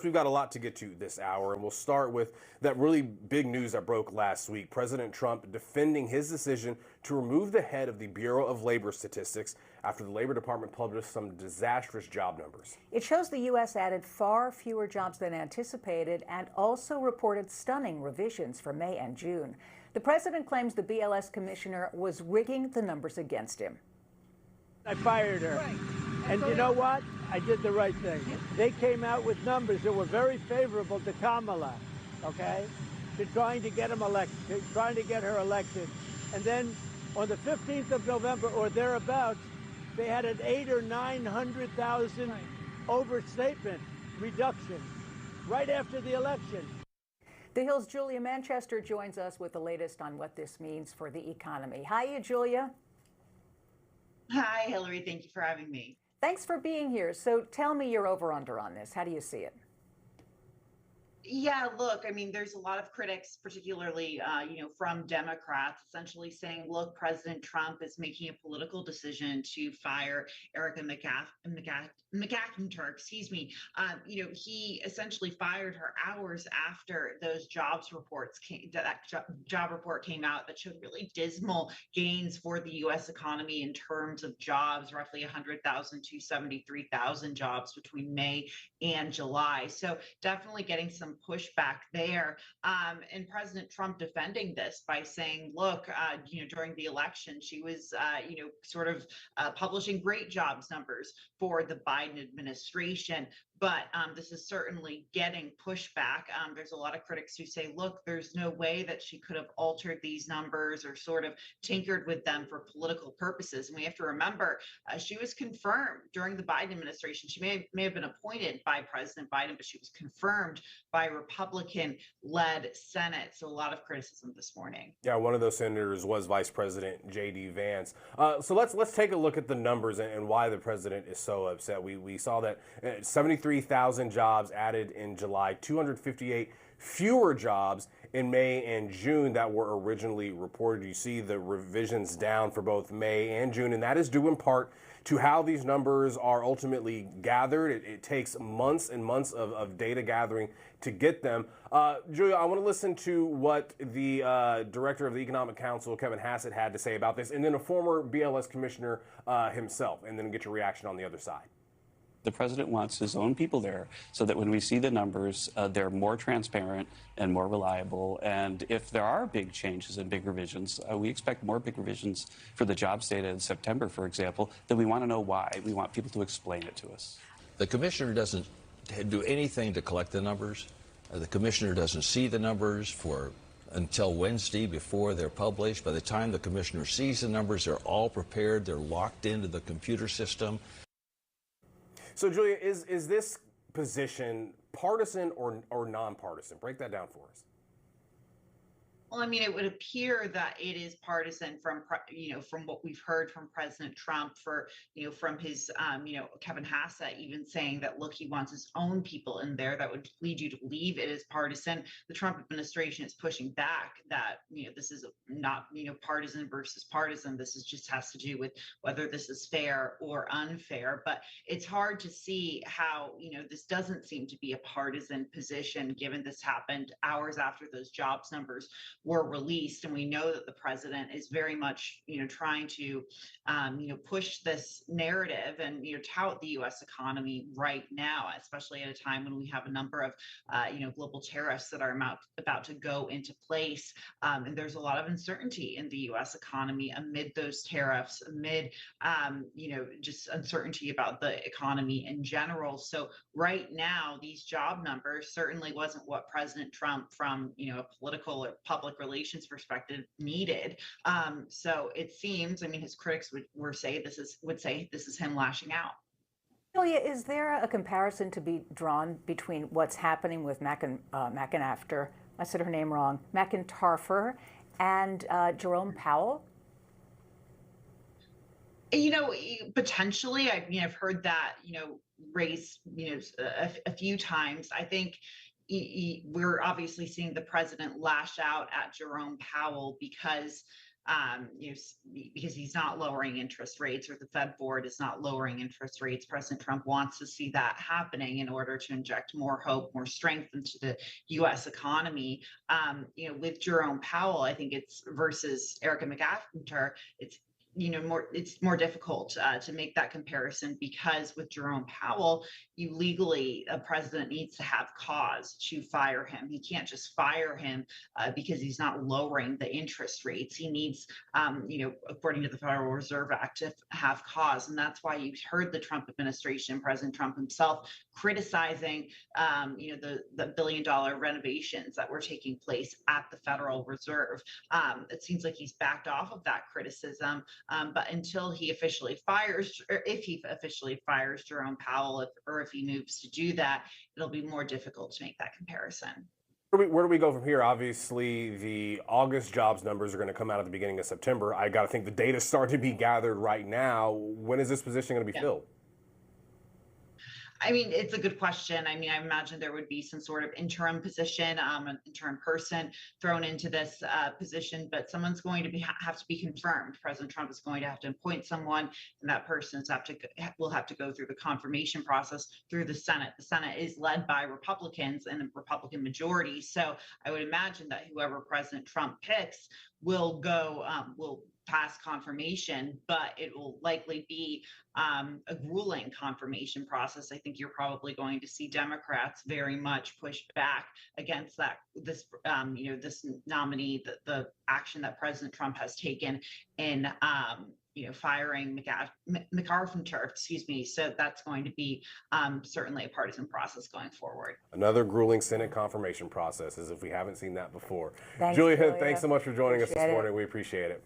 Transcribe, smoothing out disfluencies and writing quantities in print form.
We've got a lot to get to this hour, and we'll start with that really big news that broke last week. President Trump defending his decision to remove the head of the Bureau of Labor Statistics after the Labor Department published some disastrous job numbers. It shows the U.S. added far fewer jobs than anticipated and also reported stunning revisions for May and June. The president claims the BLS commissioner was rigging the numbers against him. I fired her. And you know what? I did the right thing. They came out with numbers that were very favorable to Kamala, okay? To trying to get him elected, trying to get her elected. And then on the 15th of November or thereabouts, they had an 800,000 or 900,000 overstatement reduction right after the election. The Hill's Julia Manchester joins us with the latest on what this means for the economy. Hi, Julia. Hi, Hillary. Thank you for having me. Thanks for being here. So tell me your over-under on this. How do you see it? Yeah, look, I mean, there's a lot of critics, particularly, from Democrats, essentially saying, look, President Trump is making a political decision to fire Erika McEntarfer, excuse me. He essentially fired her hours after those jobs reports job report came out that showed really dismal gains for the U.S. economy in terms of jobs, roughly 100,000 to 73,000 jobs between May and July. So definitely getting some pushback there, and President Trump defending this by saying, look, during the election, she was, publishing great jobs numbers for the Biden administration. But this is certainly getting pushback. There's a lot of critics who say, look, there's no way that she could have altered these numbers or sort of tinkered with them for political purposes. And we have to remember, she was confirmed during the Biden administration. She may have been appointed by President Biden, but she was confirmed by a Republican-led Senate. So a lot of criticism this morning. Yeah, one of those senators was Vice President J.D. Vance. So let's take a look at the numbers and why the president is so upset. We saw that 73,000 jobs added in July, 258 fewer jobs in May and June that were originally reported. You see the revisions down for both May and June, and that is due in part to how these numbers are ultimately gathered. It takes months and months of data gathering to get them. Julia, I want to listen to what the director of the Economic Council, Kevin Hassett, had to say about this, and then a former BLS commissioner himself, and then get your reaction on the other side. The president wants his own people there so that when we see the numbers, they're more transparent and more reliable. And if there are big changes and big revisions, we expect more big revisions for the jobs data in September, for example, then we want to know why. We want people to explain it to us. The commissioner doesn't do anything to collect the numbers. The commissioner doesn't see the numbers until Wednesday before they're published. By the time the commissioner sees the numbers, they're all prepared. They're locked into the computer system. So, Julia, is this position partisan or nonpartisan? Break that down for us. Well, I mean, it would appear that it is partisan from what we've heard from President Trump from his, Kevin Hassett even saying that, look, he wants his own people in there. That would lead you to believe it is partisan. The Trump administration is pushing back that, this is not, partisan versus partisan. This is just has to do with whether this is fair or unfair. But it's hard to see how, this doesn't seem to be a partisan position, given this happened hours after those jobs numbers were released. And we know that the president is very much, trying to, push this narrative and, tout the U.S. economy right now, especially at a time when we have a number of, global tariffs that are about to go into place. And there's a lot of uncertainty in the U.S. economy amid those tariffs, amid, just uncertainty about the economy in general. So right now, these job numbers certainly wasn't what President Trump, from, a political or public relations perspective, needed. So it seems, his critics would say this is him lashing out. Julia, is there a comparison to be drawn between what's happening with McEntarfer, I said her name wrong, McEntarfer, and Jerome Powell? Potentially. I've heard that, raised, a few times. I think we're obviously seeing the president lash out at Jerome Powell because because he's not lowering interest rates, or the Fed board is not lowering interest rates. President Trump wants to see that happening in order to inject more hope, more strength into the U.S. economy. With Jerome Powell, I think it's versus Erika McEntarfer, it's more difficult to make that comparison, because with Jerome Powell, a president needs to have cause to fire him. He can't just fire him because he's not lowering the interest rates. He needs, according to the Federal Reserve Act, to have cause. And that's why you heard the Trump administration, President Trump himself, criticizing, the billion-dollar renovations that were taking place at the Federal Reserve. It seems like he's backed off of that criticism. But until he officially fires, or if he officially fires Jerome Powell, or if he moves to do that, it'll be more difficult to make that comparison. Where do we go from here? Obviously, the August jobs numbers are going to come out at the beginning of September. I got to think the data's starting to be gathered right now. When is this position going to be filled? I mean, it's a good question. I mean, I imagine there would be some sort of interim position, an interim person thrown into this position, but someone's going to have to be confirmed. President Trump is going to have to appoint someone, and that person will have to go through the confirmation process through the Senate. The Senate is led by Republicans and a Republican majority, so I would imagine that whoever President Trump picks will pass confirmation, but it will likely be a grueling confirmation process. I think you're probably going to see Democrats very much push back against this nominee, the action that President Trump has taken in firing McEntarfer, So that's going to be certainly a partisan process going forward. Another grueling Senate confirmation process, as if we haven't seen that before. Thanks, Julia, thanks so much for joining us this morning. We appreciate it.